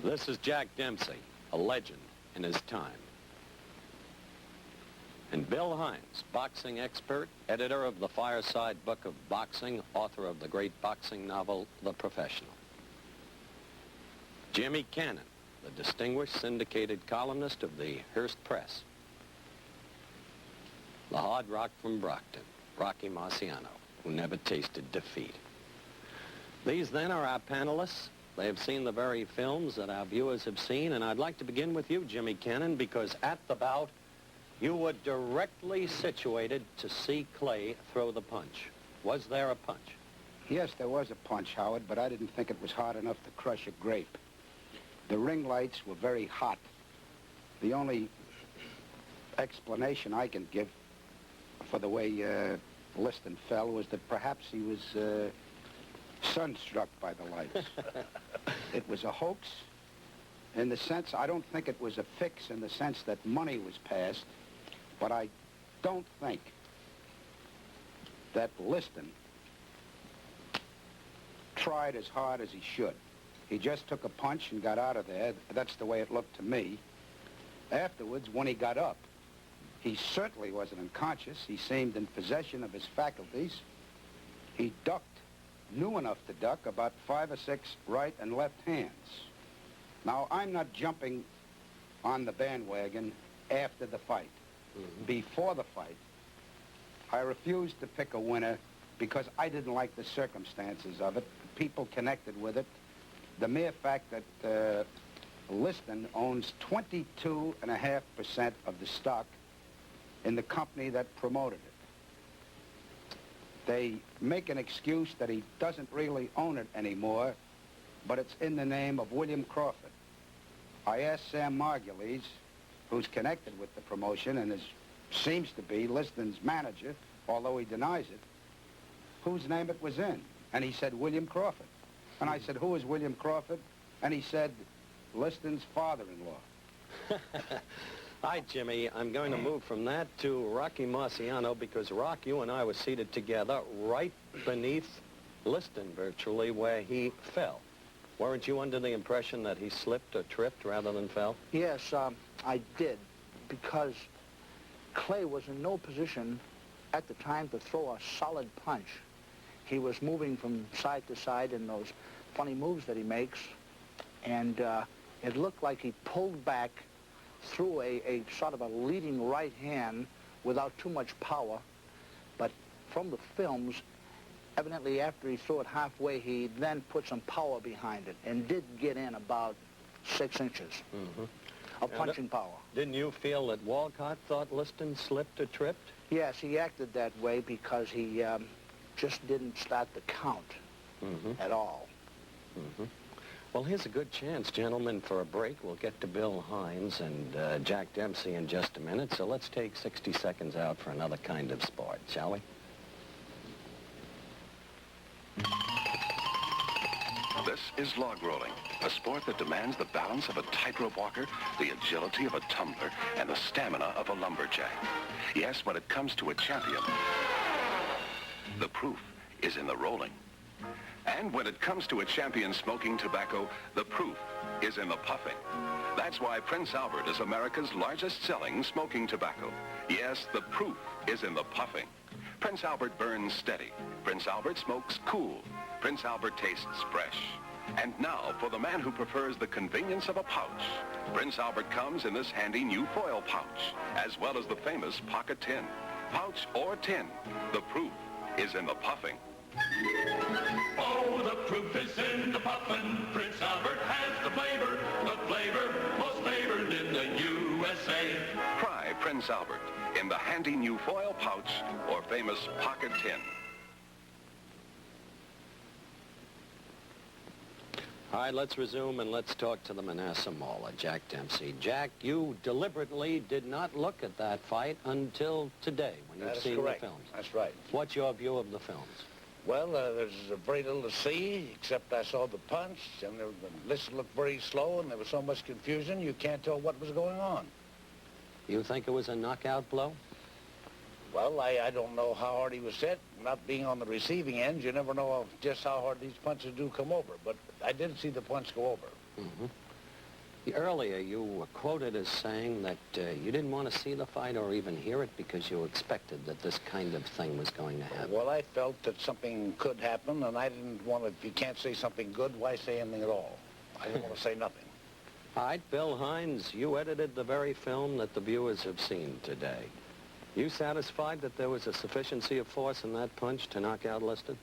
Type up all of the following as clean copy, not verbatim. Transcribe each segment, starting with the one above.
This is Jack Dempsey, a legend in his time. And Bill Hines, boxing expert, editor of the Fireside Book of Boxing, author of the great boxing novel, The Professional. Jimmy Cannon, the distinguished syndicated columnist of the Hearst Press. The hard rock from Brockton, Rocky Marciano, who never tasted defeat. These then are our panelists. They have seen the very films that our viewers have seen, and I'd like to begin with you, Jimmy Cannon, because at the bout, you were directly situated to see Clay throw the punch. Was there a punch? Yes, there was a punch, Howard, but I didn't think it was hard enough to crush a grape. The ring lights were very hot. The only explanation I can give for the way Liston fell was that perhaps he was sunstruck by the lights. It was a hoax in the sense, I don't think it was a fix in the sense that money was passed, but I don't think that Liston tried as hard as he should. He just took a punch and got out of there. That's the way it looked to me. Afterwards, when he got up, he certainly wasn't unconscious. He seemed in possession of his faculties. He ducked, knew enough to duck, about 5 or 6 right and left hands. Now, I'm not jumping on the bandwagon after the fight. Before the fight, I refused to pick a winner because I didn't like the circumstances of it. People connected with it. The mere fact that Liston owns 22.5% of the stock in the company that promoted it. They make an excuse that he doesn't really own it anymore, but it's in the name of William Crawford. I asked Sam Margulies, who's connected with the promotion and seems to be Liston's manager, although he denies it, whose name it was in. And he said, William Crawford. And I said, who is William Crawford? And he said, Liston's father-in-law. Hi, Jimmy. I'm going to move from that to Rocky Marciano because, Rock, you and I were seated together right beneath Liston, virtually, where he fell. Weren't you under the impression that he slipped or tripped rather than fell? Yes, I did, because Clay was in no position at the time to throw a solid punch. He was moving from side to side in those funny moves that he makes, and it looked like he pulled back, threw a sort of a leading right hand without too much power, but from the films, evidently after he threw it halfway, he then put some power behind it and did get in about 6 inches of punching power. Didn't you feel that Walcott thought Liston slipped or tripped? Yes, he acted that way because he just didn't start the count at all. Well, here's a good chance, gentlemen, for a break. We'll get to Bill Hines and Jack Dempsey in just a minute, so let's take 60 seconds out for another kind of sport, shall we? This is log rolling, a sport that demands the balance of a tightrope walker, the agility of a tumbler, and the stamina of a lumberjack. Yes, when it comes to a champion, the proof is in the rolling. And when it comes to a champion smoking tobacco, the proof is in the puffing. That's why Prince Albert is America's largest selling smoking tobacco. Yes, the proof is in the puffing. Prince Albert burns steady. Prince Albert smokes cool. Prince Albert tastes fresh. And now, for the man who prefers the convenience of a pouch, Prince Albert comes in this handy new foil pouch, as well as the famous pocket tin. Pouch or tin, the proof is in the puffing. Oh, the proof is in the puffin'. Prince Albert has the flavor most favored in the USA. Try Prince Albert in the handy new foil pouch or famous pocket tin. All right, let's resume and let's talk to the Manasseh Mauler, Jack Dempsey. Jack, you deliberately did not look at that fight until today when you've seen the films. That's right. What's your view of the films? Well, there's very little to see, except I saw the punch, and the list looked very slow, and there was so much confusion, you can't tell what was going on. You think it was a knockout blow? Well, I don't know how hard he was hit. Not being on the receiving end, you never know just how hard these punches do come over. But I did see the punch go over. Earlier, you were quoted as saying that you didn't want to see the fight or even hear it because you expected that this kind of thing was going to happen. Well, I felt that something could happen, and I didn't want to, if you can't say something good, why say anything at all? I didn't want to say nothing. All right, Bill Hines, you edited the very film that the viewers have seen today. You satisfied that there was a sufficiency of force in that punch to knock out Liston?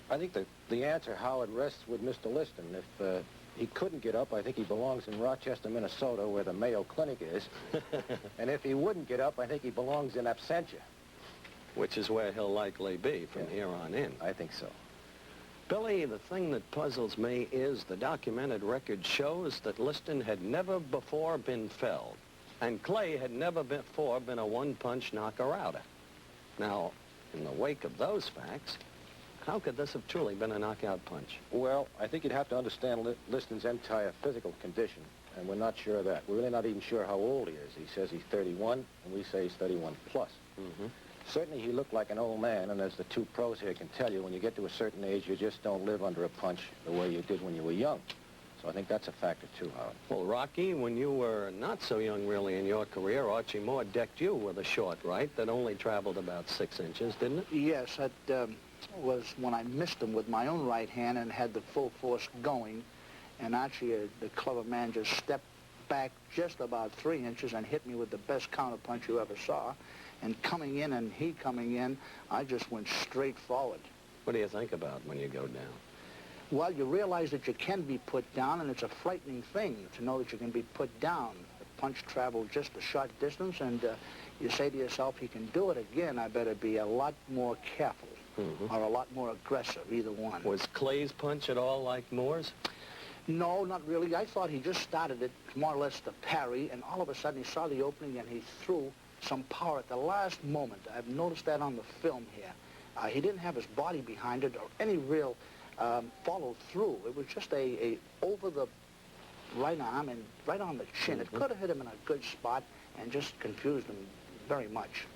I think the answer, Howard, rests with Mr. Liston. If he couldn't get up, I think he belongs in Rochester, Minnesota, where the Mayo Clinic is. And if he wouldn't get up, I think he belongs in absentia. Which is where he'll likely be from here on in. I think so. Billy, the thing that puzzles me is the documented record shows that Liston had never before been felled, and Clay had never before been a one-punch knocker-outer. Now, in the wake of those facts, how could this have truly been a knockout punch? Well, I think you'd have to understand Liston's entire physical condition, and we're not sure of that. We're really not even sure how old he is. He says he's 31, and we say he's 31 plus. Mm-hmm. Certainly he looked like an old man, and as the two pros here can tell you, when you get to a certain age, you just don't live under a punch the way you did when you were young. So I think that's a factor too, Howard. Well, Rocky, when you were not so young really in your career, Archie Moore decked you with a short right that only traveled about 6 inches, didn't it? Yes, that was when I missed him with my own right hand and had the full force going. And actually, the clever man just stepped back just about 3 inches and hit me with the best counterpunch you ever saw. And coming in and he coming in, I just went straight forward. What do you think about when you go down? Well, you realize that you can be put down, and it's a frightening thing to know that you can be put down. The punch traveled just a short distance, and you say to yourself, he can do it again. I better be a lot more careful, or a lot more aggressive, either one. Was Clay's punch at all like Moore's? No, not really. I thought he just started it more or less to parry, and all of a sudden he saw the opening and he threw some power at the last moment. I've noticed that on the film here. He didn't have his body behind it or any real follow through. It was just a over the right arm and right on the chin. It could have hit him in a good spot and just confused him very much.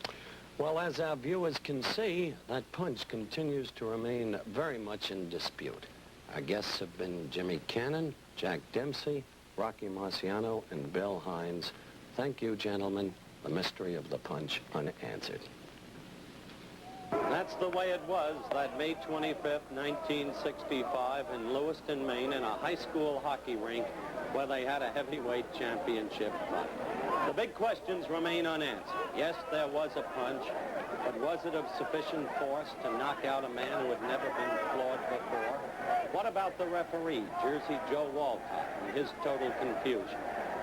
Well, as our viewers can see, that punch continues to remain very much in dispute. Our guests have been Jimmy Cannon, Jack Dempsey, Rocky Marciano, and Bill Hines. Thank you, gentlemen. The mystery of the punch unanswered. That's the way it was that May 25th, 1965 in Lewiston, Maine, in a high school hockey rink where they had a heavyweight championship fight. The big questions remain unanswered. Yes, there was a punch, but was it of sufficient force to knock out a man who had never been floored before? What about the referee, Jersey Joe Walcott, and his total confusion?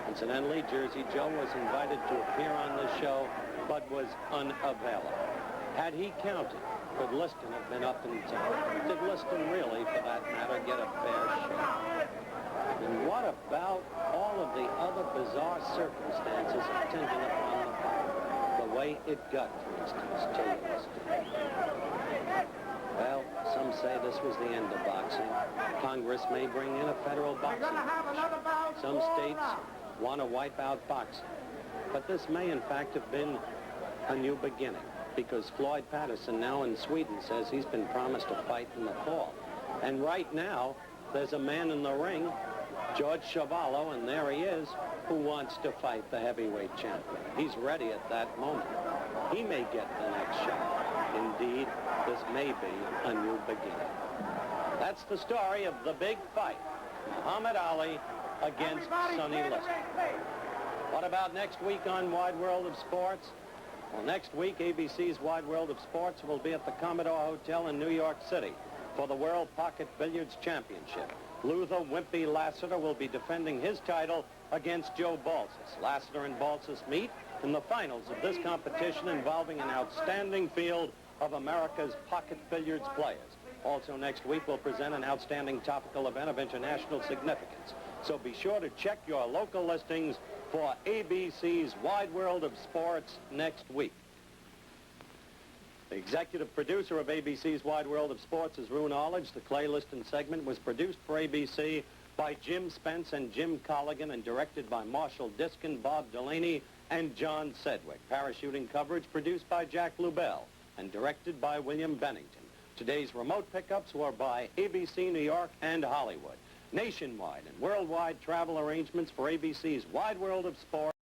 Incidentally, Jersey Joe was invited to appear on this show, but was unavailable. Had he counted, could Liston have been up in time? Did Liston really, for that matter, get a fair shake? And what about all of the other bizarre circumstances attendant upon the fight? The way it got, for instance, to Liston. Well, some say this was the end of boxing. Congress may bring in a federal boxing commission. Some states want to wipe out boxing. But this may, in fact, have been a new beginning, because Floyd Patterson now in Sweden says he's been promised a fight in the fall. And right now, there's a man in the ring, George Chavallo, and there he is, who wants to fight the heavyweight champion. He's ready at that moment. He may get the next shot. Indeed, this may be a new beginning. That's the story of the big fight, Muhammad Ali against Sonny Liston. What about next week on Wide World of Sports? Well, next week, ABC's Wide World of Sports will be at the Commodore Hotel in New York City for the World Pocket Billiards Championship. Luther Wimpy Lassiter will be defending his title against Joe Balsas. Lassiter and Balsas meet in the finals of this competition involving an outstanding field of America's pocket billiards players. Also next week, we'll present an outstanding topical event of international significance. So be sure to check your local listings for ABC's Wide World of Sports next week. The executive producer of ABC's Wide World of Sports is Rue Knowledge. The Clay Liston segment was produced for ABC by Jim Spence and Jim Colligan and directed by Marshall Diskin, Bob Delaney, and John Sedgwick. Parachuting coverage produced by Jack Lubell and directed by William Bennington. Today's remote pickups were by ABC New York and Hollywood. nationwide and worldwide travel arrangements for ABC's Wide World of Sport.